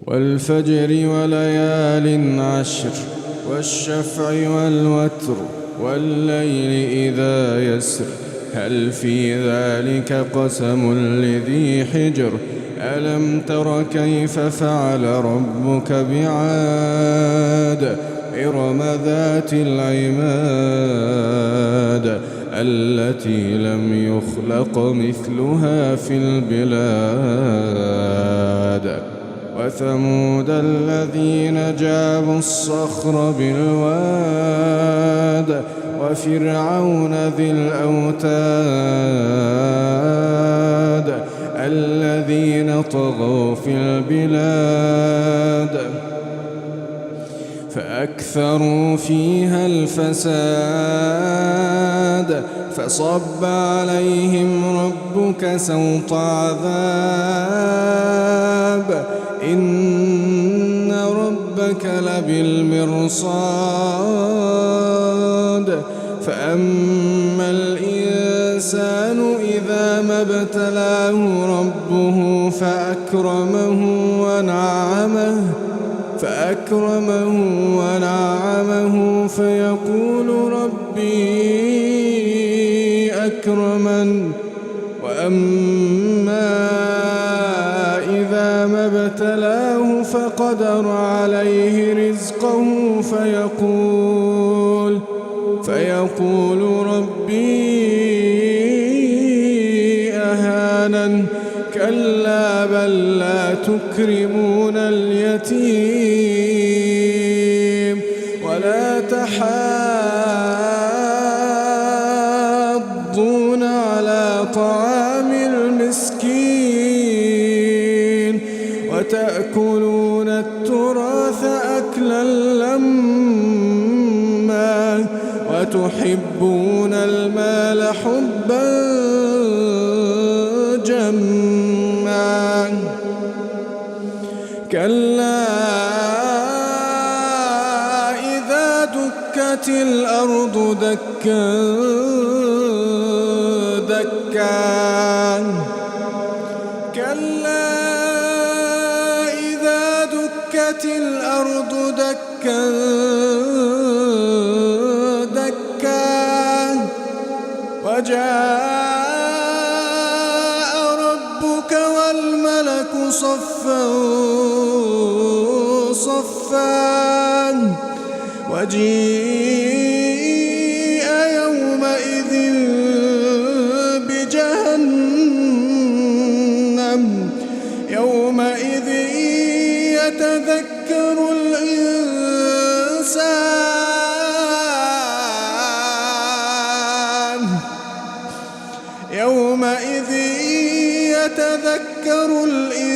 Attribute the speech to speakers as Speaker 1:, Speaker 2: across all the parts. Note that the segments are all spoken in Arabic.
Speaker 1: والفجر وليال عشر والشفع والوتر والليل إذا يسر هل في ذلك قسم لذي حجر ألم تر كيف فعل ربك بعاد إرم ذات العماد التي لم يخلق مثلها في البلاد وثمود الذين جابوا الصخر بالواد وفرعون ذي الأوتاد الذين طغوا في البلاد فأكثروا فيها الفساد فصب عليهم ربك سوط عذاب إن ربك لبالمرصاد فأما الإنسان إذا ما ابتلاه ربه فأكرمه ونعمه فيقول ربي أكرمن وأما إذا ما ابتلاه فقدر عليه رزقه فيقول ربي أهانن كلا بل لا تكرمون اليتيم ولا تحاضون على طعام المسكين وتأكلون التراث أكلا لما وتحبون المال حبا جما كلا إذا دكت الأرض دكا دكا كلا إذا دكت الأرض دكا دكا وجاء ربك والملك صفا صفا وجيء يومئذ بجهنم يومئذ يتذكر الإنسان يومئذ يتذكر الإنسان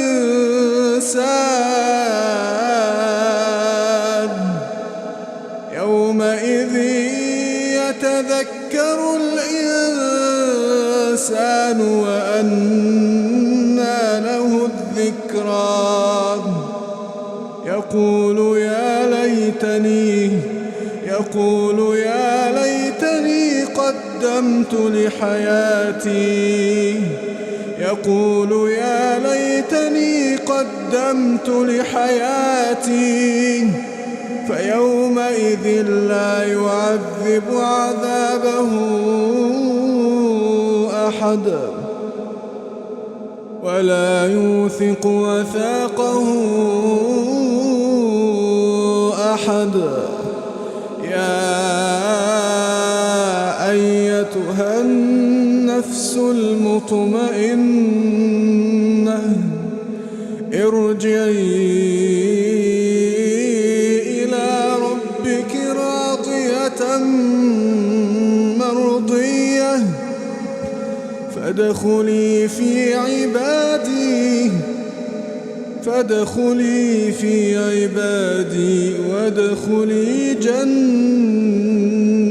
Speaker 1: يومئذ يتذكر الإنسان وأنى له الذكرى يقول يا ليتني قدمت لحياتي يقول يا ليتني قدمت لحياتي فيومئذ لا يعذب عذابه أحد ولا يوثق وثاقه أحد يا أيتها النفس المطمئنة ارجعي إلى ربك راضية مرضية فادخلي في عبادي وادخلي جنتي